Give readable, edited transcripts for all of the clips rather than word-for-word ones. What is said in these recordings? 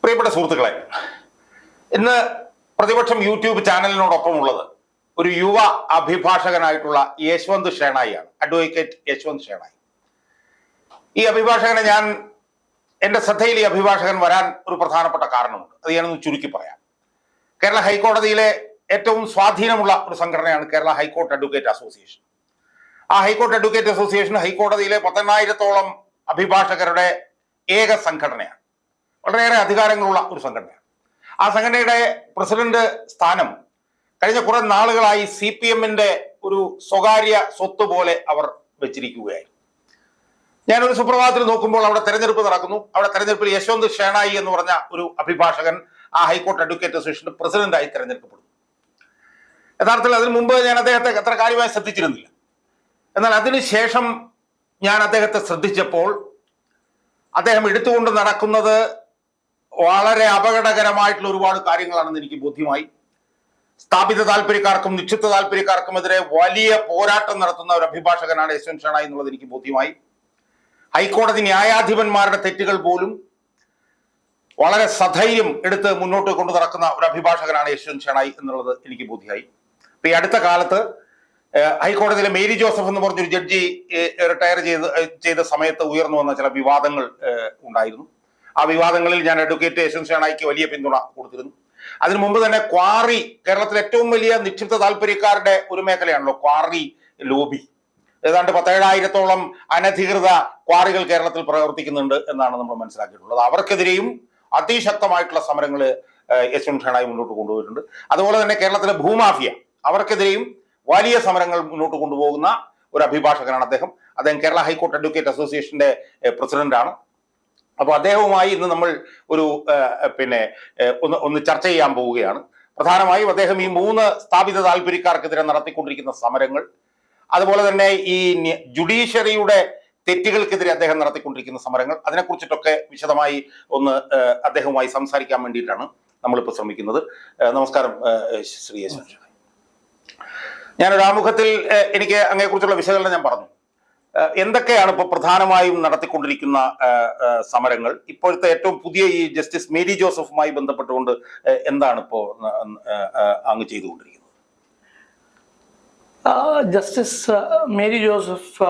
പ്രിയപ്പെട്ട സുഹൃത്തുക്കളെ, ഇന്ന് പ്രതിപക്ഷം യൂട്യൂബ് ചാനലിനോടൊപ്പമുള്ളത് ഒരു യുവ അഭിഭാഷകനായിട്ടുള്ള യശ്വന്ത് ഷേണായിയാണ്. അഡ്വക്കേറ്റ് യശ്വന്ത് ഷേണായി. ഈ അഭിഭാഷകനെ എൻ്റെ ശ്രദ്ധയിൽ ഈ അഭിഭാഷകൻ വരാൻ ഒരു പ്രധാനപ്പെട്ട കാരണമുണ്ട്. അത് ഞാനൊന്ന് ചുരുക്കി പറയാം. കേരള ഹൈക്കോടതിയിലെ ഏറ്റവും സ്വാധീനമുള്ള ഒരു സംഘടനയാണ് കേരള ഹൈക്കോർട്ട് അഡ്വക്കേറ്റ് അസോസിയേഷൻ. ആ ഹൈക്കോർട്ട് അഡ്വക്കേറ്റ് അസോസിയേഷൻ ഹൈക്കോടതിയിലെ 10,000-ഓളം അഭിഭാഷകരുടെ ഏക സംഘടനയാണ്. വളരെയേറെ അധികാരങ്ങളുള്ള ഒരു സംഘടനയാണ്. ആ സംഘടനയുടെ പ്രസിഡന്റ് സ്ഥാനം കഴിഞ്ഞ കുറെ നാളുകളായി CPM-ന്റെ ഒരു സ്വകാര്യ സ്വത്ത് പോലെ അവർ വെച്ചിരിക്കുകയായി. ഞാനൊരു സുപ്രഭാതത്തിൽ നോക്കുമ്പോൾ അവിടെ തെരഞ്ഞെടുപ്പ് നടക്കുന്നു. അവിടെ തെരഞ്ഞെടുപ്പിൽ യശ്വന്ത് ഷേണായി എന്ന് പറഞ്ഞ ഒരു അഭിഭാഷകൻ ആ ഹൈക്കോർട്ട് അഡ്വക്കേറ്റ് അസോസിയേഷന്റെ പ്രസിഡന്റായി തെരഞ്ഞെടുക്കപ്പെടുന്നു. യഥാർത്ഥത്തിൽ അതിനു മുമ്പ് ഞാൻ അദ്ദേഹത്തെ അത്ര കാര്യമായി ശ്രദ്ധിച്ചിരുന്നില്ല. എന്നാൽ അതിനുശേഷം ഞാൻ അദ്ദേഹത്തെ ശ്രദ്ധിച്ചപ്പോൾ അദ്ദേഹം എടുത്തുകൊണ്ട് നടക്കുന്നത് വളരെ അപകടകരമായിട്ടുള്ള ഒരുപാട് കാര്യങ്ങളാണെന്ന് എനിക്ക് ബോധ്യമായി. സ്ഥാപിത താല്പര്യക്കാർക്കും നിക്ഷിപ്ത താല്പര്യക്കാർക്കുമെതിരെ വലിയ പോരാട്ടം നടത്തുന്ന ഒരു അഭിഭാഷകനാണ് യശ്വന്ത് ഷേണായി എന്നുള്ളത് എനിക്ക് ബോധ്യമായി. ഹൈക്കോടതി ന്യായാധിപന്മാരുടെ തെറ്റുകൾ പോലും വളരെ സധൈര്യം എടുത്ത് മുന്നോട്ട് കൊണ്ടു നടക്കുന്ന ഒരു അഭിഭാഷകനാണ് യശ്വന്ത് ഷേണായി എന്നുള്ളത് എനിക്ക് ബോധ്യമായി. ഇപ്പൊ ഈ അടുത്ത കാലത്ത് ഹൈക്കോടതിയിലെ മേരി ജോസഫ് എന്ന് പറഞ്ഞൊരു ജഡ്ജി റിട്ടയർ ചെയ്ത സമയത്ത് ഉയർന്നു വന്ന ചില വിവാദങ്ങൾ ഉണ്ടായിരുന്നു. ആ വിവാദങ്ങളിൽ ഞാൻ അഡ്വക്കേറ്റ് യശ്വന്ത് ഷേണായിക്ക് വലിയ പിന്തുണ കൊടുത്തിരുന്നു. അതിനു മുമ്പ് തന്നെ ക്വാറി, കേരളത്തിലെ ഏറ്റവും വലിയ നിക്ഷിപ്ത താല്പര്യക്കാരുടെ ഒരു മേഖലയാണല്ലോ ക്വാറി ലോബി. ഏതാണ്ട് 17,000-ഓളം അനധികൃത ക്വാറികൾ കേരളത്തിൽ പ്രവർത്തിക്കുന്നുണ്ട് എന്നാണ് നമ്മൾ മനസ്സിലാക്കിയിട്ടുള്ളത്. അവർക്കെതിരെയും അതിശക്തമായിട്ടുള്ള സമരങ്ങൾ യശ്വന്ത് ഷേണായി മുന്നോട്ട് കൊണ്ടുപോയിട്ടുണ്ട്. അതുപോലെ തന്നെ കേരളത്തിലെ ഭൂമാഫിയ, അവർക്കെതിരെയും വലിയ സമരങ്ങൾ മുന്നോട്ട് കൊണ്ടുപോകുന്ന ഒരു അഭിഭാഷകനാണ് അദ്ദേഹം. കേരള ഹൈക്കോർട്ട് അഡ്വക്കേറ്റ് അസോസിയേഷന്റെ പ്രസിഡന്റാണ്. അപ്പോൾ അദ്ദേഹവുമായി ഇന്ന് നമ്മൾ ഒരു ഒന്ന് ചർച്ച ചെയ്യാൻ പോവുകയാണ്. പ്രധാനമായും അദ്ദേഹം ഈ 3 സ്ഥാപിത താല്പര്യക്കാർക്കെതിരെ നടത്തിക്കൊണ്ടിരിക്കുന്ന സമരങ്ങൾ, അതുപോലെ തന്നെ ഈ ജുഡീഷ്യറിയുടെ തെറ്റുകൾക്കെതിരെ അദ്ദേഹം നടത്തിക്കൊണ്ടിരിക്കുന്ന സമരങ്ങൾ, അതിനെക്കുറിച്ചിട്ടൊക്കെ വിശദമായി ഒന്ന് അദ്ദേഹവുമായി സംസാരിക്കാൻ വേണ്ടിയിട്ടാണ് നമ്മളിപ്പോൾ ശ്രമിക്കുന്നത്. നമസ്കാരം ശ്രീ യശ്വന്ത്. ഞാനൊരു ആമുഖത്തിൽ എനിക്ക് അങ്ങയെക്കുറിച്ചുള്ള വിശകലനം ഞാൻ പറഞ്ഞു. എന്തൊക്കെയാണ് ഇപ്പോൾ പ്രധാനമായും നടത്തിക്കൊണ്ടിരിക്കുന്ന സമരങ്ങൾ? ഇപ്പോഴത്തെ ഏറ്റവും പുതിയ ഈ ജസ്റ്റിസ് മേരി ജോസഫുമായി ബന്ധപ്പെട്ടുകൊണ്ട് എന്താണ് ഇപ്പോൾ അങ്ങ് ചെയ്തുകൊണ്ടിരിക്കുന്നത്? ജസ്റ്റിസ് മേരി ജോസഫ്,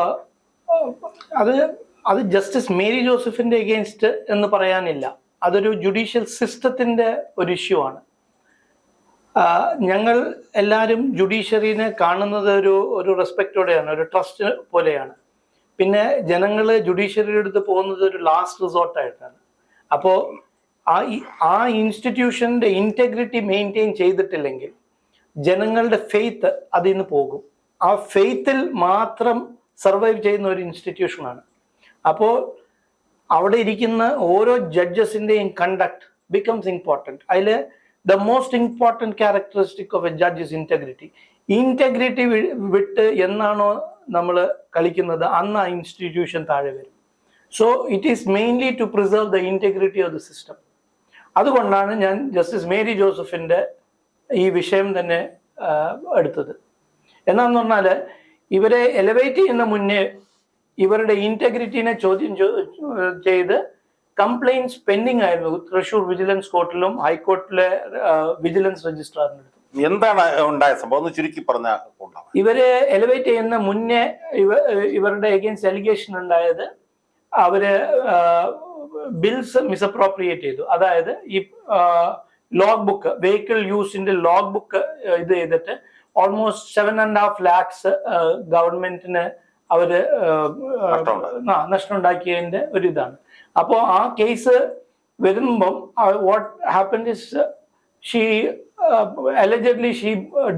അത് ജസ്റ്റിസ് മേരി ജോസഫിന്റെ എഗെയിൻസ്റ്റ് എന്ന് പറയാനില്ല. അതൊരു ജുഡീഷ്യൽ സിസ്റ്റത്തിന്റെ ഒരു ഇഷ്യൂ ആണ്. ഞങ്ങൾ എല്ലാവരും ജുഡീഷ്യറിനെ കാണുന്നത് ഒരു റെസ്പെക്റ്റോടെയാണ്, ഒരു ട്രസ്റ്റ് പോലെയാണ്. പിന്നെ ജനങ്ങൾ ജുഡീഷ്യറിയുടെ അടുത്ത് പോകുന്നത് ഒരു ലാസ്റ്റ് റിസോർട്ടായിട്ടാണ്. അപ്പോൾ ആ ഇൻസ്റ്റിറ്റ്യൂഷന്റെ ഇന്റഗ്രിറ്റി മെയിൻറ്റെയിൻ ചെയ്തിട്ടില്ലെങ്കിൽ ജനങ്ങളുടെ ഫെയ്ത്ത് അതിൽ നിന്ന് പോകും. ആ ഫെയ്ത്തിൽ മാത്രം സർവൈവ് ചെയ്യുന്ന ഒരു ഇൻസ്റ്റിറ്റ്യൂഷനാണ്. അപ്പോൾ അവിടെ ഇരിക്കുന്ന ഓരോ ജഡ്ജസിന്റെയും കണ്ടക്ട് ബിക്കംസ് ഇമ്പോർട്ടൻറ്റ്. അതിൽ the most important characteristic of a judge is integrity. Integrity വിട്ട് എന്നാണോ നമ്മൾ കളിക്കുന്നത് അന്ന് ആ ഇൻസ്റ്റിറ്റ്യൂഷൻ താഴെ വരും. So it is mainly to preserve the integrity of the system. അതുകൊണ്ടാണ് ഞാൻ ജസ്റ്റിസ് മേരി ജോസഫിന്റെ ഈ വിഷയം തന്നെ എടുത്തത്. എന്നാന്ന് പറഞ്ഞാൽ ഇവരെ എലവേറ്റ് ചെയ്യുന്ന മുന്നേ ഇവരുടെ ഇന്റഗ്രിറ്റിനെ ചോദ്യം ചെയ്ത് കംപ്ലൈൻറ്റ്സ് പെൻഡിങ് ആയിരുന്നു തൃശൂർ വിജിലൻസ് കോർട്ടിലും ഹൈക്കോർട്ടിലെ വിജിലൻസ് രജിസ്ട്രാറിന്റെ അടുത്തും. എന്താണ് ഉണ്ടായ സംഭവം ഒന്ന് ചുരുക്കി പറഞ്ഞാൽ? ഇവരെ എലിവേറ്റ് ചെയ്യുന്ന മുന്നേ ഇവരുടെ എഗെയിൻസ്റ്റ് അലിഗേഷൻ ഉണ്ടായത് അവര് ബിൽസ് മിസ്അപ്രോപ്രിയേറ്റ് ചെയ്തു. അതായത് ഈ ലോഗ് ബുക്ക്, വെഹിക്കിൾ യൂസിന്റെ ലോഗ് ബുക്ക് ഇത് ചെയ്തിട്ട് ഓൾമോസ്റ്റ് 7.5 lakhs ഗവൺമെന്റിന് അവര് നഷ്ടം ഉണ്ടാക്കിയതിന്റെ ഒരു ഇതാണ്. അപ്പോൾ ആ കേസ് വരുമ്പം what happened is she allegedly she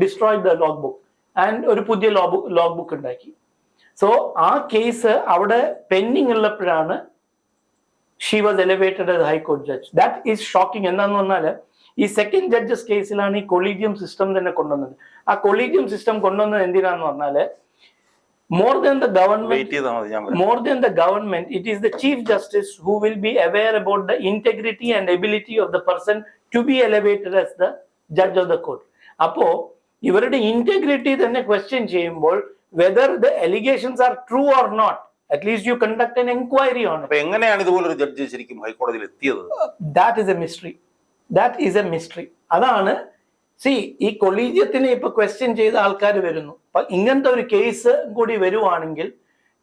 destroyed the log book and ഒരു പുതിയ ലോഗ് ബുക്ക് ഉണ്ടാക്കി. സോ ആ കേസ് അവിടെ പെൻഡിങ് ഉള്ളപ്പോഴാണ് she was elevated as high court judge. That is shocking. എന്താന്ന് പറഞ്ഞാൽ ഈ സെക്കൻഡ് ജഡ്ജസ് കേസിലാണ് ഈ കൊളീജിയം സിസ്റ്റം തന്നെ കൊണ്ടുവന്നത്. ആ കൊളീജിയം സിസ്റ്റം കൊണ്ടുവന്നത് എന്തിനാന്ന് പറഞ്ഞാൽ more than the government, it is the Chief Justice who will be aware about the integrity and ability of the person to be elevated as the judge of the court. Appo ivarude integrity thanne question cheyyumbol whether the allegations are true or not, at least you conduct an enquiry on അപ്പൊ എങ്ങനെയാണ് ഇതുപോലൊരു judge ശരിക്കും ഹൈക്കോടതിയിൽ എത്തിയത്? That is a mystery. അതാണ് ഈ കൊളീജിയത്തിനെ ഇപ്പൊ question ചെയ്ത ആൾക്കാർ വരുന്നു. അപ്പൊ ഇങ്ങനത്തെ ഒരു കേസ് കൂടി വരുവാണെങ്കിൽ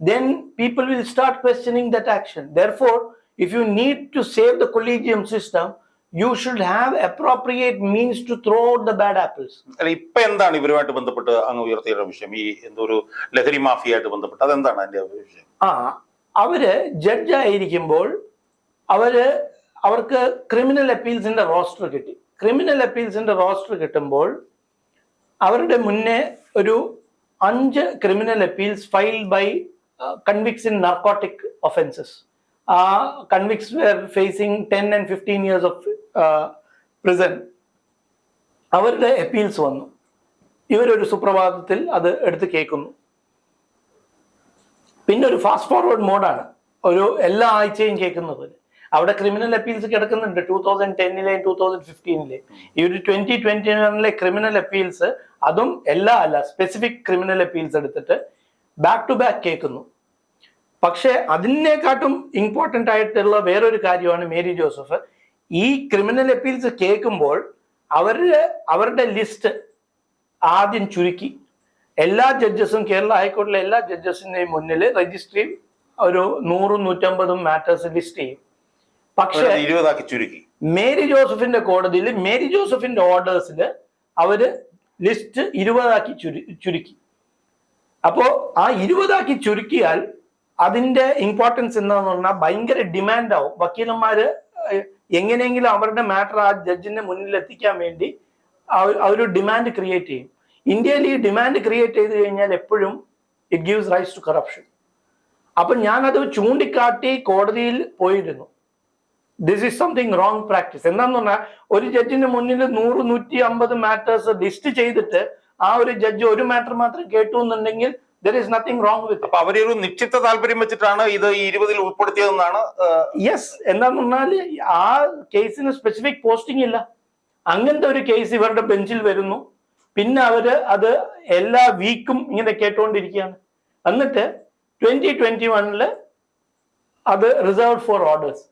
then people will start questioning that action. Therefore, if you need to save the collegium system, you should have appropriate means to throw out the bad apples. അല്ല, ഇപ്പൊ എന്താണ് ഇവരുമായിട്ട് ബന്ധപ്പെട്ട് അങ്ങ് ഉയർത്തിയ വിഷയം? ഈ എന്തോ ഒരു ലഹരി മാഫിയായിട്ട് ബന്ധപ്പെട്ട് അതെന്താണ് അതിന്റെ വിഷയം? അവര് ജഡ്ജ് ആയിരിക്കുമ്പോൾ അവർക്ക് ക്രിമിനൽ അപ്പീൽസിന്റെ റോസ്റ്റർ കിട്ടി. ക്രിമിനൽ അപ്പീൽസിന്റെ റോസ്റ്റർ കിട്ടുമ്പോൾ അവരുടെ മുന്നേ ഒരു 5 criminal appeals filed by convicts in narcotic offenses. Convicts were facing 10 and 15 years of prison. അവരുടെ അപ്പീൽസ് വന്നു. ഇവരൊരു സുപ്രഭാതത്തിൽ അത് എടുത്ത് കേൾക്കുന്നു. പിന്നെ ഒരു ഫാസ്റ്റ് ഫോർവേഡ് മോഡാണ്, ഒരു എല്ലാ ആഴ്ചയും കേൾക്കുന്നത്. അവിടെ ക്രിമിനൽ അപ്പീൽസ് കിടക്കുന്നുണ്ട് 2010 2015 ഈ ഒരു 2021 ക്രിമിനൽ അപ്പീൽസ്, അതും എല്ലാ അല്ല, സ്പെസിഫിക് ക്രിമിനൽ അപ്പീൽസ് എടുത്തിട്ട് ബാക്ക് ടു ബാക്ക് കേൾക്കുന്നു. പക്ഷെ അതിനേക്കാട്ടും ഇമ്പോർട്ടൻ്റ് ആയിട്ടുള്ള വേറൊരു കാര്യമാണ് മേരി ജോസഫ്. ഈ ക്രിമിനൽ അപ്പീൽസ് കേൾക്കുമ്പോൾ അവരുടെ ലിസ്റ്റ് ആദ്യം ചുരുക്കി. എല്ലാ ജഡ്ജസും, കേരള ഹൈക്കോടതിയിലെ എല്ലാ ജഡ്ജസിന്റെയും മുന്നിൽ രജിസ്ട്രി ഒരു 100-150 മാറ്റേഴ്സ് ലിസ്റ്റ് ചെയ്യും. പക്ഷെ 20 ചുരുക്കി. മേരി ജോസഫിന്റെ കോടതിയിൽ മേരി ജോസഫിന്റെ ഓർഡേഴ്സിൽ അവര് ലിസ്റ്റ് 20 ചുരുക്കി. അപ്പോ ആ 20 ചുരുക്കിയാൽ അതിന്റെ ഇമ്പോർട്ടൻസ് എന്താന്ന് പറഞ്ഞാൽ ഭയങ്കര ഡിമാൻഡ് ആവും. വക്കീലന്മാര് എങ്ങനെയെങ്കിലും അവരുടെ മാറ്റർ ആ ജഡ്ജിന്റെ മുന്നിൽ എത്തിക്കാൻ വേണ്ടി ഒരു ഡിമാൻഡ് ക്രിയേറ്റ് ചെയ്യും. ഇന്ത്യയിൽ ഈ ഡിമാൻഡ് ക്രിയേറ്റ് ചെയ്ത് കഴിഞ്ഞാൽ എപ്പോഴും it gives rise to corruption. അപ്പൊ ഞാനത് ചൂണ്ടിക്കാട്ടി കോടതിയിൽ പോയിരുന്നു. This is something wrong practice. എന്താന്ന് പറഞ്ഞാൽ ഒരു ജഡ്ജിന്റെ മുന്നിൽ 100-150 മാറ്റേഴ്സ് ലിസ്റ്റ് ചെയ്തിട്ട് ആ ഒരു ജഡ്ജ് ഒരു മാറ്റർ മാത്രം കേട്ടു എന്നുണ്ടെങ്കിൽ there is nothing wrong with it. അപ്പൊ അവരൊരു നിശ്ചിത താല്പര്യം വെച്ചിട്ടാണ് ഇത് ഈ 20 ഉൾപ്പെടുത്തിയതെന്നാണ്. യെസ്. എന്താന്ന് പറഞ്ഞാല് ആ കേസിന് സ്പെസിഫിക് പോസ്റ്റിംഗ് ഇല്ല. അങ്ങനത്തെ ഒരു കേസ് ഇവരുടെ ബെഞ്ചിൽ വരുന്നു. പിന്നെ അത് എല്ലാ വീക്കും ഇങ്ങനെ കേട്ടുകൊണ്ടിരിക്കുകയാണ്. എന്നിട്ട് 2021 അത് റിസർവ്ഡ് ഫോർ ഓർഡേഴ്സ്.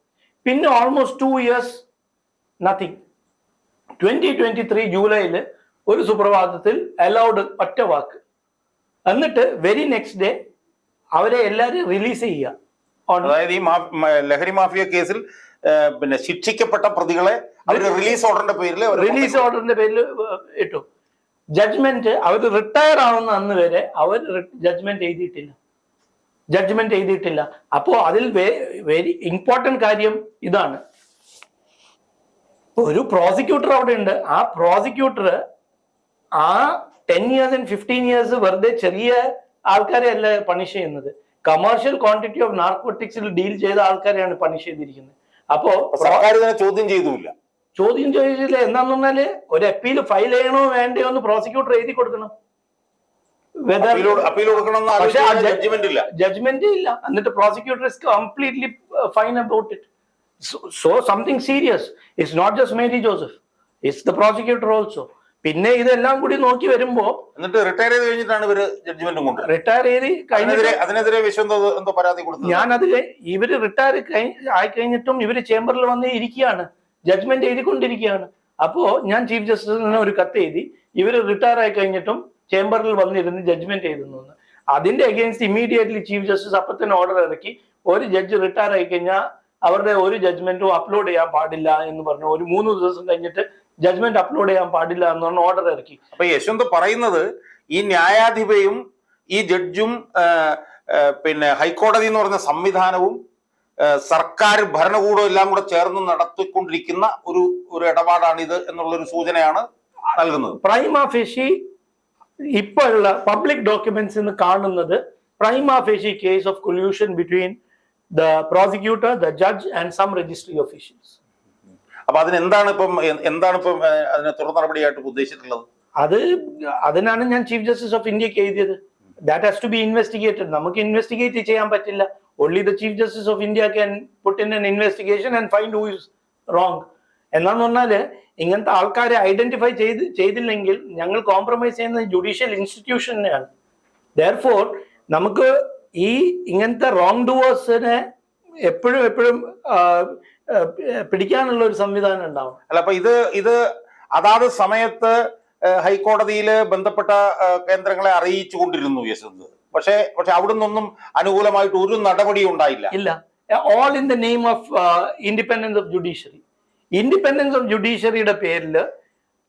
പിന്നെ ഓൾമോസ്റ്റ് 2 years നത്തിങ്. 2023 ജൂലൈയിൽ ഒരു സുപ്രഭാതത്തിൽ അലൗഡ് ഒറ്റ വാക്ക്. എന്നിട്ട് വെരി നെക്സ്റ്റ് ഡേ അവരെ എല്ലാരും റിലീസ് ചെയ്യുക. അതായത് ഈ ലഹരി മാഫിയ കേസിൽ പിന്നെ ശിക്ഷിക്കപ്പെട്ട പ്രതികളെ അവർ റിലീസ് ഓർഡറിന്റെ പേരിൽ ഇട്ടു. ജഡ്ജ്മെന്റ് അവർ റിട്ടയർ ആവുന്ന അന്ന് വരെ അവർ ജഡ്ജ്മെന്റ് എഴുതിയിട്ടില്ല. അപ്പോ അതിൽ വെരി ഇമ്പോർട്ടന്റ് കാര്യം ഇതാണ്. ഒരു പ്രോസിക്യൂട്ടർ അവിടെ ഉണ്ട്. ആ പ്രോസിക്യൂട്ടർ ആ 10 years and 15 years വെറുതെ ചെറിയ ആൾക്കാരെ അല്ല പണിഷ് ചെയ്യുന്നത്. കമേഴ്ഷ്യൽ ക്വാണ്ടിറ്റി ഓഫ് നാർക്കോട്ടിക്സിൽ ഡീൽ ചെയ്ത ആൾക്കാരെയാണ് പണിഷ് ചെയ്തിരിക്കുന്നത്. അപ്പോ ചോദ്യം ചെയ്തില്ല. എന്താന്ന് പറഞ്ഞാല് ഒരു അപ്പീൽ ഫയൽ ചെയ്യണോ വേണ്ടയോ എന്ന് പ്രോസിക്യൂട്ടർ എഴുതി കൊടുക്കണം. പക്ഷെ ജഡ്ജ്മെന്റ് ഇല്ല. എന്നിട്ട് prosecutor is completely fine about it. So something serious. It's not just Mary Joseph, it's the prosecutor also. പിന്നെ ഇതെല്ലാം കൂടി നോക്കി വരുമ്പോ എന്നിട്ട് റിട്ടയർ ചെയ്ത് കഴിഞ്ഞിട്ടാണ് ഇവര് ജഡ്ജ്മെന്റ് കൊണ്ട് റിട്ടയർ ചെയ്ത് അതിനെതിരെ എന്തോ പരാതി കൊടുത്തു. ഇവര് റിട്ടയർ ആയി കഴിഞ്ഞിട്ടും ഇവര് ചേംബറിൽ വന്ന് ഇരിക്കുകയാണ്, ജഡ്ജ്മെന്റ് എഴുതിക്കൊണ്ടിരിക്കുകയാണ്. അപ്പോ ഞാൻ ചീഫ് ജസ്റ്റിസിന് ഒരു കത്ത് എഴുതി, ഇവര് റിട്ടയർ ആയി കഴിഞ്ഞിട്ടും ചേംബറിൽ വന്നിരുന്ന് ജഡ്ജ്മെന്റ് എഴുതുന്നു. അതിന്റെ അഗേൻസ്റ്റ് ഇമ്മീഡിയറ്റ്ലി ചീഫ് ജസ്റ്റിസ് അപ്പൊ തന്നെ ഓർഡർ ഇറക്കി, ഒരു ജഡ്ജ് റിട്ടയർ ആയി കഴിഞ്ഞാൽ അവരുടെ ഒരു ജഡ്ജ്മെന്റും അപ്ലോഡ് ചെയ്യാൻ പാടില്ല എന്ന് പറഞ്ഞു. ഒരു 3 ദിവസം കഴിഞ്ഞിട്ട് ജഡ്ജ്മെന്റ് അപ്ലോഡ് ചെയ്യാൻ പാടില്ല എന്ന് പറഞ്ഞ ഓർഡർ ഇറക്കി. അപ്പൊ യശ്വന്ത് പറയുന്നത് ഈ ന്യായാധിപയും ഈ ജഡ്ജും പിന്നെ ഹൈക്കോടതി എന്ന് പറയുന്ന സംവിധാനവും സർക്കാർ ഭരണകൂടവും എല്ലാം കൂടെ ചേർന്ന് നടത്തിക്കൊണ്ടിരിക്കുന്ന ഒരു ഇടപാടാണിത് എന്നുള്ളൊരു സൂചനയാണ് നൽകുന്നത്. പ്രൈമാ ഫേഷി ഇപ്പോഴുള്ള പബ്ലിക് ഡോക്യുമെന്റ്സ് കാണുന്നത് prima facie case of collusion between the prosecutor, the judge and some registry officials. അപ്പൊ എന്താണ് ഇപ്പം അതിനെ തുടർ നടപടിയായിട്ട് ഉദ്ദേശിച്ചിട്ടുള്ളത്? അതിനാണ് ഞാൻ ചീഫ് ജസ്റ്റിസ് ഓഫ് ഇന്ത്യക്ക് എഴുതിയത്. That has to be investigated. നമുക്ക് ഇൻവെസ്റ്റിഗേറ്റ് ചെയ്യാൻ പറ്റില്ല. Only the chief justice of India can put in an investigation and find who is wrong. എന്നാന്ന് പറഞ്ഞാല് ഇങ്ങനത്തെ ആൾക്കാരെ ഐഡന്റിഫൈ ചെയ്തില്ലെങ്കിൽ ഞങ്ങൾ കോംപ്രമൈസ് ചെയ്യുന്നത് ജുഡീഷ്യൽ ഇൻസ്റ്റിറ്റ്യൂഷനെയാണ്. ദെയർഫോർ നമുക്ക് ഈ ഇങ്ങനത്തെ റോങ് ഡൂവേഴ്സിനെ എപ്പോഴും പിടിക്കാനുള്ള ഒരു സംവിധാനം ഉണ്ടാവും. അല്ല, അപ്പൊ ഇത് അതാത് സമയത്ത് ഹൈക്കോടതിയിൽ ബന്ധപ്പെട്ട കേന്ദ്രങ്ങളെ അറിയിച്ചുകൊണ്ടിരുന്നു യശ്വന്ത്. പക്ഷെ അവിടെ നിന്നൊന്നും അനുകൂലമായിട്ട് ഒരു നടപടി ഉണ്ടായില്ല. ഇല്ല, all in the name of independence of judiciary. Independence of ജുഡീഷ്യറിയുടെ പേരിൽ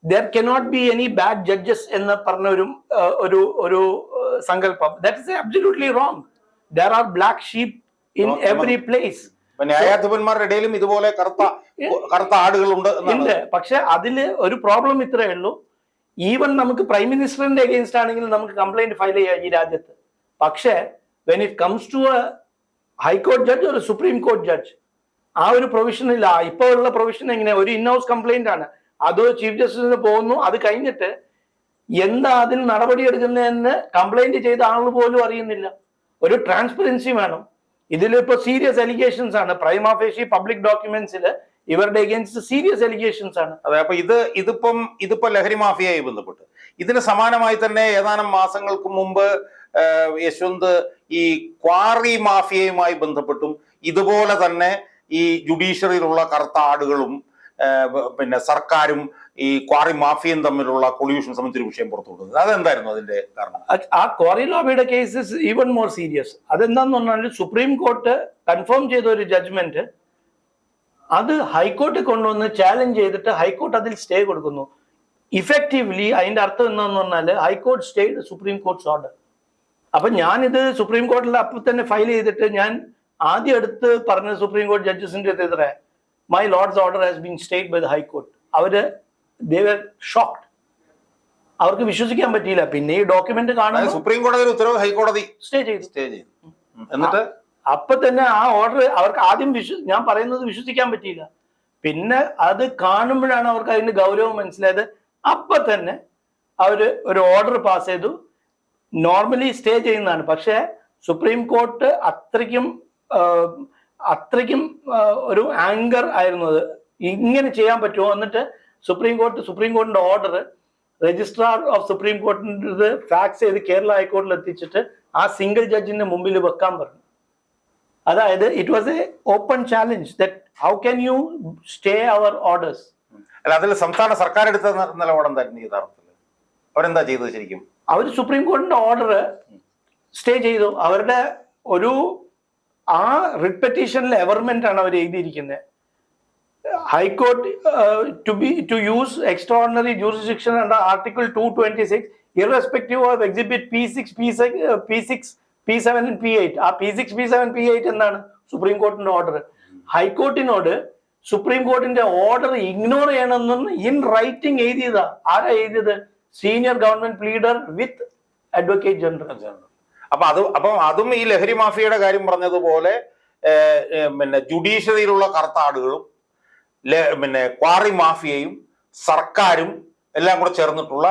there cannot be any bad judges എന്ന് പറഞ്ഞ ഒരു സങ്കല്പം. That is absolutely wrong. There are black sheep in every place. ന്യായാധിപന്മാരുടെ ഇടയിലും ഇതുപോലെ കറുത്ത ആടുകളുണ്ട്. പക്ഷെ അതില് ഒരു പ്രോബ്ലം ഇത്രയേ ഉള്ളൂ. ഈവൻ നമുക്ക് പ്രൈം മിനിസ്റ്ററിന്റെ അഗെയിൻസ്റ്റ് ആണെങ്കിൽ നമുക്ക് കംപ്ലൈന്റ് ഫയൽ ചെയ്യാം ഈ രാജ്യത്ത്. പക്ഷെ when it comes to a ഹൈക്കോടതി ജഡ്ജ് ഒരു സുപ്രീം കോടതി ജഡ്ജ്, ആ ഒരു പ്രൊവിഷൻ ഇല്ല. ഇപ്പൊ ഉള്ള പ്രൊവിഷൻ എങ്ങനെ, ഒരു ഇൻ ഹൗസ് കംപ്ലൈന്റ് ആണ്, അത് ചീഫ് ജസ്റ്റിസിന് പോകുന്നു, അത് കഴിഞ്ഞിട്ട് എന്താ അതിന് നടപടി എടുക്കുന്നതെന്ന് കംപ്ലൈന്റ് ചെയ്ത ആൾ പോലും അറിയുന്നില്ല. ഒരു ട്രാൻസ്പെറൻസി വേണം. ഇതിലിപ്പോ സീരിയസ് എലിഗേഷൻസ് ആണ്. പ്രൈമാ ഫേസി പബ്ലിക് ഡോക്യുമെന്റ്സിൽ ഇവരുടെ അഗേൻസ്റ്റ് സീരിയസ് എലിഗേഷൻസ് ആണ്. അതെ, അപ്പൊ ഇതിപ്പോ ലഹരി മാഫിയയുമായി ബന്ധപ്പെട്ട് ഇതിന് സമാനമായി തന്നെ ഏതാനും മാസങ്ങൾക്ക് മുമ്പ് യശ്വന്ത് ഈ ക്വാറി മാഫിയയുമായി ബന്ധപ്പെട്ടും ഇതുപോലെ തന്നെ ഈ ജുഡീഷ്യറിയിലുള്ള കറുത്ത ആടുകളും പിന്നെ സർക്കാരും ഈ ക്വാറി മാഫിയയും തമ്മിലുള്ള കൊള്യൂഷൻ സംബന്ധിച്ചൊരു വിഷയം പുറത്തു കൊടുക്കുന്നത്. അതെന്തായിരുന്നു അതിന്റെ കാരണം? ആ ക്വാറി ലോബിയുടെ കേസ് ഈവൻ മോർ സീരിയസ്. അതെന്താന്ന് പറഞ്ഞാൽ സുപ്രീം കോർട്ട് കൺഫേം ചെയ്ത ഒരു ജഡ്ജ്മെന്റ് അത് ഹൈക്കോർട്ടിൽ കൊണ്ടുവന്ന് ചാലഞ്ച് ചെയ്തിട്ട് ഹൈക്കോർട്ട് അതിൽ സ്റ്റേ കൊടുക്കുന്നു. ഇഫക്റ്റീവ്ലി അതിന്റെ അർത്ഥം എന്താന്ന് പറഞ്ഞാൽ high court stayed supreme court's order. അപ്പൊ ഞാനിത് സുപ്രീം കോർട്ടിൽ അപ്പോൾ തന്നെ ഫയൽ ചെയ്തിട്ട് ഞാൻ ആദ്യം എടുത്ത് പറഞ്ഞ സുപ്രീം കോടതി ജഡ്ജസിന്റെ എതിരെ my lords order has been stayed by the high court. they were shocked. അവർക്ക് വിശ്വസിക്കാൻ പറ്റിയില്ല. പിന്നെ ഈ ഡോക്യുമെന്റ് കാണുമ്പോൾ സുപ്രീം കോടതി ഉത്തരവ് ഹൈക്കോടതി സ്റ്റേ ചെയ്തു. എന്നിട്ട് അപ്പൊ തന്നെ ആ ഓർഡർ അവർക്ക് ആദ്യം ഞാൻ പറയുന്നത് വിശ്വസിക്കാൻ പറ്റിയില്ല. പിന്നെ അത് കാണുമ്പോഴാണ് അവർക്ക് അതിന്റെ ഗൗരവം മനസ്സിലായത്. അപ്പൊ തന്നെ അവര് ഒരു ഓർഡർ പാസ് ചെയ്തു. നോർമലി സ്റ്റേ ചെയ്യുന്നതാണ്, പക്ഷെ സുപ്രീം കോർട്ട് അത്രയ്ക്കും ഒരു ആങ്കർ ആയിരുന്നു അത്. ഇങ്ങനെ ചെയ്യാൻ പറ്റുമോ? എന്നിട്ട് സുപ്രീം കോർട്ടിന്റെ ഓർഡർ രജിസ്ട്രാർ ഓഫ് സുപ്രീം കോർട്ടിന്റെ ഫാക്സ് ചെയ്ത് കേരള ഹൈക്കോർട്ടിൽ എത്തിച്ചിട്ട് ആ സിംഗിൾ ജഡ്ജിന്റെ മുമ്പിൽ വെക്കാൻ പറഞ്ഞു. അതായത് it was a open challenge that how can you stay അവർ ഓർഡേഴ്സ്. അല്ല, അതിൽ സംസ്ഥാന സർക്കാർ എടുത്ത നിലപാടെന്തായിരുന്നു യഥാർത്ഥത്തിൽ? അവരെന്താ ചെയ്തത് ശരിക്കും? അവർ സുപ്രീം കോർട്ടിന്റെ ഓർഡർ സ്റ്റേ ചെയ്തു. അവരുടെ ഒരു ആ റിട്ട് പെറ്റീഷനിലെ എവർമെന്റ് ആണ് അവർ എഴുതിയിരിക്കുന്നത്. High court to use extraordinary jurisdiction under Article 226 irrespective of Exhibit P6, P7 and P8. ആ P6, P7, P8 എന്നാണ് സുപ്രീം കോർട്ടിന്റെ ഓർഡർ. ഹൈക്കോർട്ടിനോട് സുപ്രീം കോർട്ടിന്റെ ഓർഡർ ഇഗ്നോർ ചെയ്യണമെന്ന് ഇൻ റൈറ്റിംഗ് എഴുതിയതാ. ആരാ എഴുതിയത്? Senior government pleader with advocate general. അപ്പം അതും ഈ ലഹരി മാഫിയയുടെ കാര്യം പറഞ്ഞതുപോലെ പിന്നെ ജുഡീഷ്യറിയിലുള്ള കറുത്ത ആടുകളും പിന്നെ ക്വാറി മാഫിയയും സർക്കാരും എല്ലാം കൂടെ ചേർന്നിട്ടുള്ള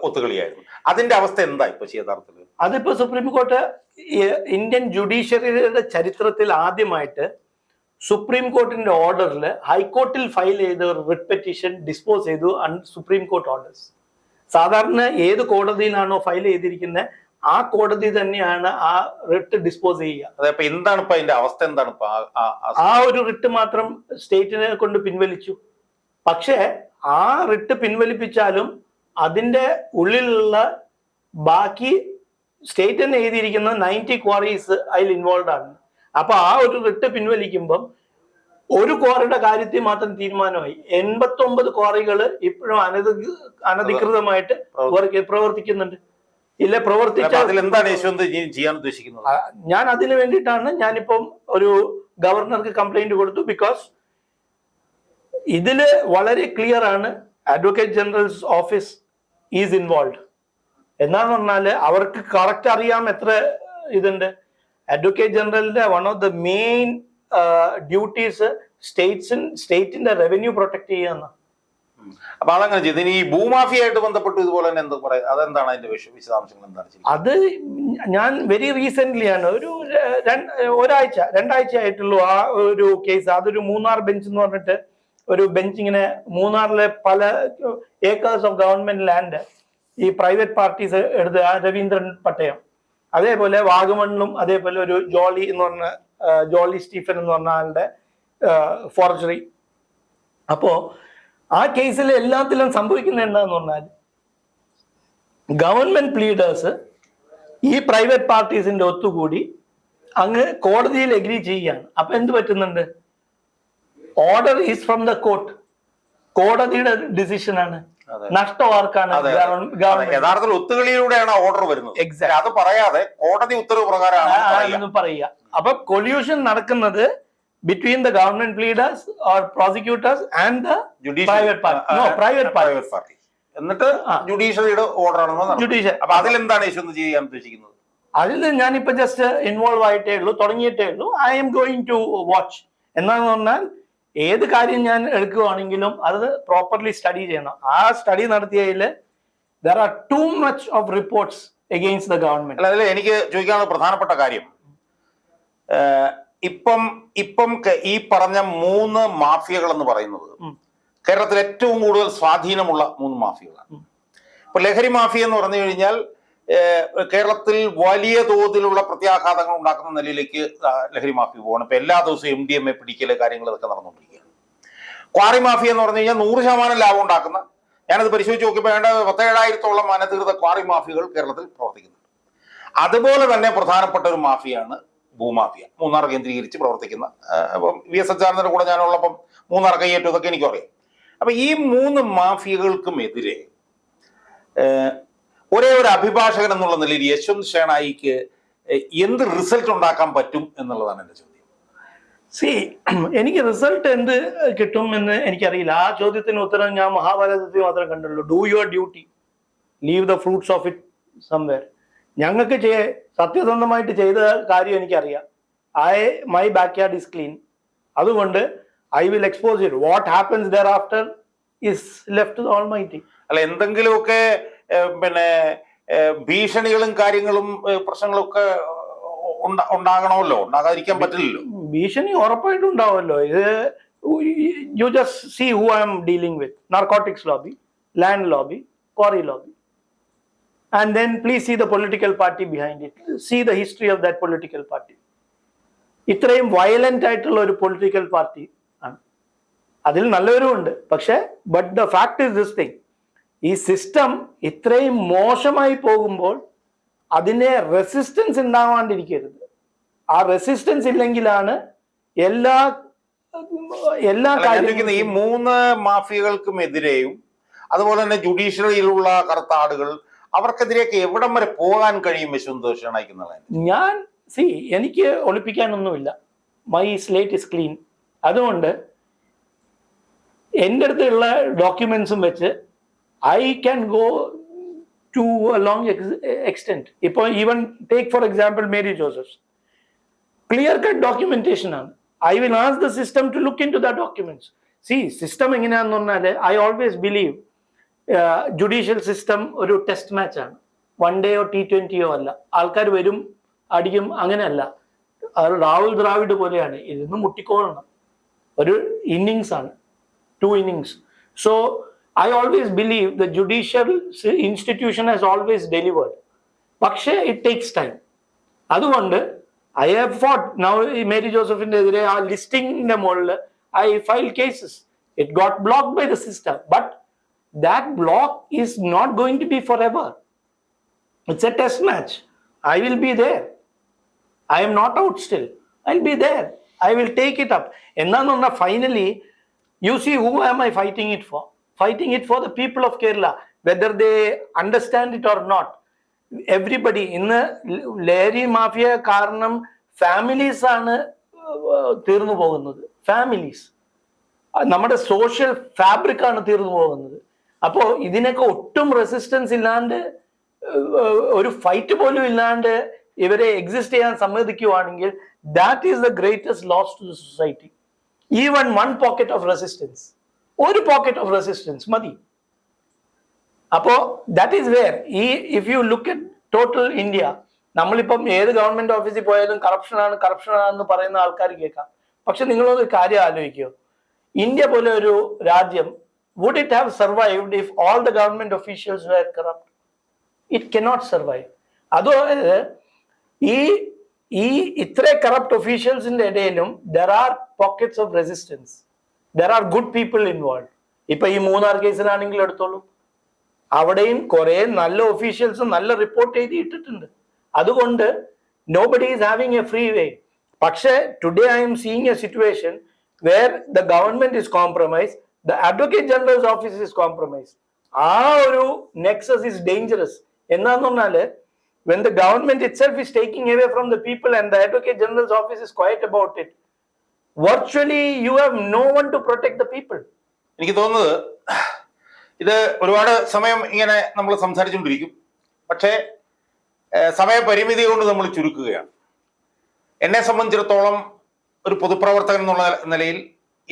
ഒത്തുകളിയായിരുന്നു. അതിന്റെ അവസ്ഥ എന്താ ഇപ്പൊ യഥാർത്ഥത്തിൽ? അതിപ്പോ സുപ്രീം കോർട്ട് ഇന്ത്യൻ ജുഡീഷ്യറിയുടെ ചരിത്രത്തിൽ ആദ്യമായിട്ട് സുപ്രീം കോർട്ടിന്റെ ഓർഡറിൽ ഹൈക്കോർട്ടിൽ ഫയൽ ചെയ്ത ഒരു റിട്ട് പെറ്റീഷൻ ഡിസ്പോസ് ചെയ്തു അണ്ടർ സുപ്രീം കോർട്ട് ഓർഡേഴ്സ്. സാധാരണ ഏത് കോടതിയിലാണോ ഫയൽ ചെയ്തിരിക്കുന്നത് ആ കോടതി തന്നെയാണ് ആ റിട്ട് ഡിസ്പോസ് ചെയ്യുക. അതെ, എന്താണ് ഇപ്പൊ അതിന്റെ അവസ്ഥ? എന്താണ് ഇപ്പൊ ആ ഒരു റിട്ട് മാത്രം സ്റ്റേറ്റിനെ കൊണ്ട് പിൻവലിച്ചു. പക്ഷെ ആ റിട്ട് പിൻവലിപ്പിച്ചാലും അതിന്റെ ഉള്ളിലുള്ള ബാക്കി സ്റ്റേറ്റ് തന്നെ എഴുതിയിരിക്കുന്ന 90 ക്വാറീസ് അതിൽ ഇൻവോൾവ് ആണ്. അപ്പൊ ആ ഒരു റിട്ട് പിൻവലിക്കുമ്പം ഒരു ക്വാറിയുടെ കാര്യത്തിൽ മാത്രം തീരുമാനമായി. 89 ക്വാറികൾ ഇപ്പോഴും അനധികൃതമായിട്ട് പ്രവർത്തിക്കുന്നുണ്ട്. ഇല്ല, പ്രവർത്തിച്ചാൽ എന്താണ് യശ്വന്ത് ചെയ്യാൻ ഉദ്ദേശിക്കുന്നത്? ഞാൻ അതിന് വേണ്ടിയിട്ടാണ് ഞാനിപ്പം ഒരു ഗവർണർക്ക് കംപ്ലൈന്റ് കൊടുത്തു. ബിക്കോസ് ഇതില് വളരെ ക്ലിയർ ആണ് advocate general's office is involve. എന്നാന്ന് പറഞ്ഞാല് അവർക്ക് കറക്റ്റ് അറിയാം എത്ര ഇതുണ്ട്. അഡ്വക്കേറ്റ് ജനറലിന്റെ one of the main duties സ്റ്റേറ്റിന്റെ റവന്യൂ പ്രൊട്ടക്ട് ചെയ്യുന്ന. അപ്പൊ അതങ്ങനെ ചെയ്ത് ഈ ഭൂമാഫിയായിട്ട് ബന്ധപ്പെട്ട് ഇതുപോലെ തന്നെ എന്താ പറയാ, അതെന്താണ് അതിന്റെ വിശദാംശങ്ങൾ എന്താണ്? അത് ഞാൻ വെരി റീസെന്റ് ആണ് രണ്ടാഴ്ച ആയിട്ടുള്ളൂ ആ ഒരു കേസ്. അതൊരു മൂന്നാർ ബെഞ്ച് എന്ന് പറഞ്ഞിട്ട് ഒരു ബെഞ്ച് ഇങ്ങനെ മൂന്നാറിലെ പല ഏക്കേഴ്സ് ഓഫ് ഗവൺമെന്റ് ലാൻഡ് ഈ പ്രൈവറ്റ് പാർട്ടീസ് എടുത്ത് രവീന്ദ്രൻ പട്ടയം അതേപോലെ വാഗമണിലും അതേപോലെ ഒരു ജോളി എന്ന് പറഞ്ഞ ജോളി സ്റ്റീഫൻ എന്ന് പറഞ്ഞ ആളുടെ ഫോർജറി. അപ്പോ ആ കേസിൽ എല്ലാത്തിലും സംഭവിക്കുന്നത് എന്താന്ന് പറഞ്ഞാൽ ഗവൺമെന്റ് പ്ലീഡേഴ്സ് ഈ പ്രൈവറ്റ് പാർട്ടീസിന്റെ ഒത്തുകൂടി അങ്ങ് കോടതിയിൽ എഗ്രി ചെയ്യുകയാണ്. അപ്പൊ എന്ത് പറ്റുന്നുണ്ട്? Order is from the court, കോടതിയുടെ ഡിസിഷൻ ആണ്. നഷ്ടം ആർക്കാണ്? യഥാർത്ഥത്തിൽ ഒത്തുകളിയിലൂടെയാണ് ഓർഡർ വരുന്നത്. അത് പറയാതെ കോടതി ഉത്തരവ് പ്രകാരമാണ് പറയുക. അപ്പൊ കൊല്യൂഷൻ നടക്കുന്നത് between the government leaders or prosecutors and the private party. No, private party. എന്നിട്ട് ജുഡീഷ്യറിയുടെ ഓർഡർ ആണെന്ന് ജുഡീഷ്യൽ. അപ്പൊ അതിലെന്താണ് യശ്വന്ത് ചെയ്യാൻ ഉദ്ദേശിക്കുന്നത്? അതിൽ ഞാനിപ്പോ ജസ്റ്റ് ഇൻവോൾവ് ആയിട്ടേ ഉള്ളൂ, തുടങ്ങിയിട്ടേ ഉള്ളൂ. I am going to watch. എന്താന്ന് പറഞ്ഞാൽ ഏത് കാര്യം ഞാൻ എടുക്കുകയാണെങ്കിലും അത് പ്രോപ്പർലി സ്റ്റഡി ചെയ്യണം. ആ സ്റ്റഡി നടത്തിയതിൽ there are too much of reports against the government. അതിൽ എനിക്ക് ചോദിക്കാനുള്ള പ്രധാനപ്പെട്ട കാര്യം, ഇപ്പം ഈ പറഞ്ഞ 3 മാഫിയകൾ എന്ന് പറയുന്നത് കേരളത്തിൽ ഏറ്റവും കൂടുതൽ സ്വാധീനമുള്ള 3 മാഫിയകളാണ്. ഇപ്പൊ ലഹരി മാഫിയ എന്ന് പറഞ്ഞു കഴിഞ്ഞാൽ കേരളത്തിൽ വലിയ തോതിലുള്ള പ്രത്യാഘാതങ്ങൾ ഉണ്ടാക്കുന്ന നിലയിലേക്ക് ലഹരി മാഫിയ പോകണം. ഇപ്പൊ എല്ലാ ദിവസവും MDMA പിടിക്കല് കാര്യങ്ങൾ ഇതൊക്കെ നടന്നുകൊണ്ടിരിക്കുകയാണ്. ക്വാറി മാഫിയ എന്ന് പറഞ്ഞു കഴിഞ്ഞാൽ 100% ലാഭം ഉണ്ടാക്കുന്ന, ഞാനത് പരിശോധിച്ച് നോക്കിയപ്പോൾ വേണ്ട 17,000-ഓളം അനധികൃത ക്വാറി മാഫിയകൾ കേരളത്തിൽ പ്രവർത്തിക്കുന്നുണ്ട്. അതുപോലെ തന്നെ പ്രധാനപ്പെട്ട ഒരു മാഫിയാണ് ഭൂമാഫിയ, മൂന്നാർ കേന്ദ്രീകരിച്ച് പ്രവർത്തിക്കുന്ന. അപ്പം VS അച്യുതാനന്ദന്റെ കൂടെ ഞാനുള്ളപ്പം മൂന്നാർ കയ്യേറ്റം ഇതൊക്കെ എനിക്കറിയാം. അപ്പൊ ഈ 3 മാഫിയകൾക്കും എതിരെ ഒരേ ഒരു അഭിഭാഷകൻ എന്നുള്ള നിലയിൽ യശ്വന്ത് ഷേണായിക്ക് എന്ത് റിസൾട്ട് ഉണ്ടാക്കാൻ പറ്റും എന്നുള്ളതാണ് എന്റെ ചോദ്യം. എനിക്ക് റിസൾട്ട് എന്ത് കിട്ടും എന്ന് എനിക്കറിയില്ല. ആ ചോദ്യത്തിന് ഉത്തരം ഞാൻ മഹാഭാരതത്തിൽ മാത്രമേ കണ്ടുള്ളൂ. Do your duty, leave the fruits of it somewhere. ഞങ്ങൾക്ക് സത്യസന്ധമായിട്ട് ചെയ്ത കാര്യം എനിക്കറിയാം. My backyard is clean. അതുകൊണ്ട് I will expose it. What happens there after is left to the almighty. അല്ല, എന്തെങ്കിലുമൊക്കെ പിന്നെ ഭീഷണികളും കാര്യങ്ങളും പ്രശ്നങ്ങളൊക്കെ ഉണ്ടാകണമല്ലോ, ഉണ്ടാകാതിരിക്കാൻ പറ്റില്ലല്ലോ. ഭീഷണി ഉറപ്പായിട്ടും ഉണ്ടാവുമല്ലോ. ഇത് you just see who I am dealing with. Narcotics lobby, land lobby, quarry lobby. And then please see the political party behind it. See the history of that political party. ഇത്രയും വയലന്റ് ആയിട്ടുള്ള ഒരു political party ആണ്. അതിൽ നല്ലവരും ഉണ്ട്. പക്ഷെ but the fact is this thing, ഈ system ഇത്രയും മോശമായി പോകുമ്പോൾ അതിനെ റെസിസ്റ്റൻസ് ഉണ്ടാവാണ്ടിരിക്കരുത്. ആ റെസിസ്റ്റൻസ് ഇല്ലെങ്കിലാണ് എല്ലാ കാര്യങ്ങളും. ഈ 3 മാഫിയകൾക്കും എതിരെയും അതുപോലെ തന്നെ ജുഡീഷ്യറിയിലുള്ള കറുത്ത ആടുകൾ, അവർക്കെതിരെയൊക്കെ എവിടം വരെ പോകാൻ കഴിയും യശ്വന്ത് ഷേണായിക്കുന്നുള്ളത്? ഞാൻ എനിക്ക് ഒളിപ്പിക്കാനൊന്നുമില്ല. My slate is clean. അതുകൊണ്ട് എൻ്റെ അടുത്തുള്ള ഡോക്യുമെന്റ്സും വെച്ച് I can go to a long extent. ഇപ്പോൾ even take for example Mary Joseph, clear cut documentation ആണ്. I will ask the system to look in to the documents. System എങ്ങനെയാണെന്ന് പറഞ്ഞാൽ I always believe judicial system ഒരു test match ആണ്. 1 ഡേയോ T20 അല്ല. ആൾക്കാർ വരും, അടിക്കും, അങ്ങനെയല്ല. രാഹുൽ ദ്രാവിഡ് പോലെയാണ്. ഇരുന്ന് മുട്ടിക്കോളണം. ഒരു ഇന്നിങ്സ് ആണ്, 2 innings. So I always believe the judicial institution has always delivered. പക്ഷേ ഇറ്റ് ടേക്സ് ടൈം. അതുകൊണ്ട് I have fought now. Mary ജോസഫിന്റെ എതിരെ ആ ലിസ്റ്റിംഗിന്റെ മുകളിൽ I file cases. It got blocked by the system. But that block is not going to be forever. It's a test match. I will be there. I am not out still. I'll be there. I will take it up. And then finally, you see, who am I fighting it for? Fighting it for the people of Kerala, whether they understand it or not. Everybody in the Lahiri Mafia Karnam, families are തീർന്നു പോകുന്നത്. Families, നമ്മുടെ social fabric ആണ് തീർന്നു പോകുന്നത്. അപ്പോൾ ഇതിനൊക്കെ ഒട്ടും resistance ഇല്ലാണ്ട്, ഒരു ഫൈറ്റ് പോലും ഇല്ലാണ്ട് ഇവരെ എക്സിസ്റ്റ് ചെയ്യാൻ സമ്മതിക്കുവാണെങ്കിൽ that is the greatest loss to the society. Even 1 pocket of resistance, ഒരു പോക്കറ്റ് ഓഫ് റെസിസ്റ്റൻസ് മതി. അപ്പോ that is where if you look at total India, നമ്മളിപ്പം ഏത് ഗവൺമെന്റ് ഓഫീസിൽ പോയാലും കറപ്ഷനാണെന്ന് പറയുന്ന ആൾക്കാർ കേൾക്കാം. പക്ഷെ നിങ്ങളൊരു കാര്യം ആലോചിക്കുമോ, ഇന്ത്യ പോലെ ഒരു രാജ്യം would it have survived if all the government officials were corrupt? It cannot survive. Otherwise, ഈ ഇത്ര കറപ്റ്റ് ഒഫീഷ്യൽസിന്റെ ഇടയിലും there are pockets of resistance, there are good people involve. ഇപ്പൊ ഈ മൂന്നാർ കേസിലാണെങ്കിൽ എടുത്തോളൂ, അവിടെയും കുറെ നല്ല ഒഫീഷ്യൽസ് നല്ല റിപ്പോർട്ട് എഴുതി ഇട്ടിട്ടുണ്ട്. അതുകൊണ്ട് nobody is having a free way. പക്ഷേ today I am seeing a situation where the government is compromised, the Advocate General's office is compromised. ആ ഒരു നെക്സസ് is dangerous. എന്താന്ന് പറഞ്ഞാല് when the government itself is taking away from the people and the Advocate General's office is quiet about it, virtually you have no one to protect the people. എനിക്ക് തോന്നുന്നത് ഇത് ഒരുപാട് സമയം ഇങ്ങനെ നമ്മൾ സംസാരിച്ചുകൊണ്ടിരിക്കും, പക്ഷേ സമയപരിമിതി കൊണ്ട് നമ്മൾ ചുരുക്കുകയാണ്. എന്നെ സംബന്ധിച്ചിടത്തോളം ഒരു പൊതുപ്രവർത്തകൻ എന്നുള്ള നിലയിൽ,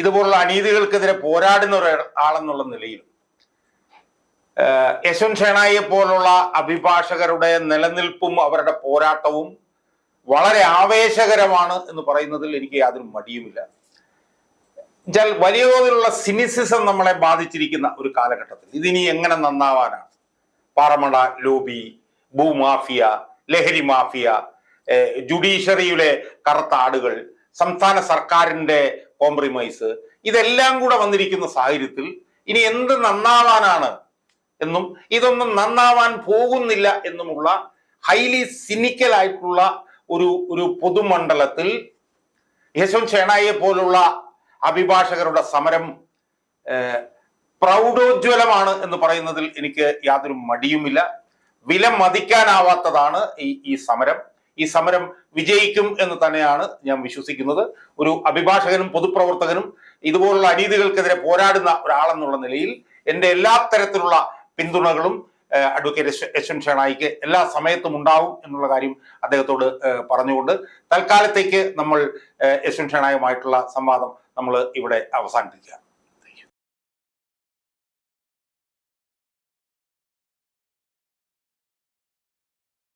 ഇതുപോലുള്ള അനീതികൾക്കെതിരെ പോരാടുന്ന ഒരാളെന്നുള്ള നിലയിൽ, യശ്വന്ത് ഷേണായിയെ പോലുള്ള അഭിഭാഷകരുടെ നിലനിൽപ്പും അവരുടെ പോരാട്ടവും വളരെ ആവേശകരമാണ് എന്ന് പറയുന്നതിൽ എനിക്ക് യാതൊരു മടിയുമില്ല. എന്നുവെച്ചാൽ വലിയ തോതിലുള്ള സിനിസിസം നമ്മളെ ബാധിച്ചിരിക്കുന്ന ഒരു കാലഘട്ടത്തിൽ ഇതിനി എങ്ങനെ നന്നാവാനാണ്? പാറമട ലോബി, ഭൂമാഫിയ, ലഹരി മാഫിയ, ജുഡീഷ്യറിയിലെ കറുത്ത ആടുകൾ, സംസ്ഥാന സർക്കാരിന്റെ കോംപ്രമൈസ്, ഇതെല്ലാം കൂടെ വന്നിരിക്കുന്ന സാഹചര്യത്തിൽ ഇനി എന്ത് നന്നാവാനാണ് എന്നും ഇതൊന്നും നന്നാവാൻ പോകുന്നില്ല എന്നുമുള്ള ഹൈലി സിനിക്കൽ ആയിട്ടുള്ള ഒരു പൊതുമണ്ഡലത്തിൽ യശ്വന്ത് ഷേണായിയെ പോലുള്ള അഭിഭാഷകരുടെ സമരം പ്രൗഢോജ്വലമാണ് എന്ന് പറയുന്നതിൽ എനിക്ക് യാതൊരു മടിയുമില്ല. വില മതിക്കാനാവാത്തതാണ് ഈ സമരം. ഈ സമരം വിജയിക്കും എന്ന് തന്നെയാണ് ഞാൻ വിശ്വസിക്കുന്നത്. ഒരു അഭിഭാഷകനും പൊതുപ്രവർത്തകനും ഇതുപോലുള്ള അനീതികൾക്കെതിരെ പോരാടുന്ന ഒരാളെന്നുള്ള നിലയിൽ എൻ്റെ എല്ലാ തരത്തിലുള്ള പിന്തുണകളും അഡ്വക്കേറ്റ് യശ്വന്ത് ഷേണായിക്ക് എല്ലാ സമയത്തും ഉണ്ടാവും എന്നുള്ള കാര്യം അദ്ദേഹത്തോട് പറഞ്ഞുകൊണ്ട് തൽക്കാലത്തേക്ക് നമ്മൾ യശ്വന്ത് ഷേണായുമായിട്ടുള്ള സംവാദം നമ്മൾ ഇവിടെ അവസാനിപ്പിക്കുക.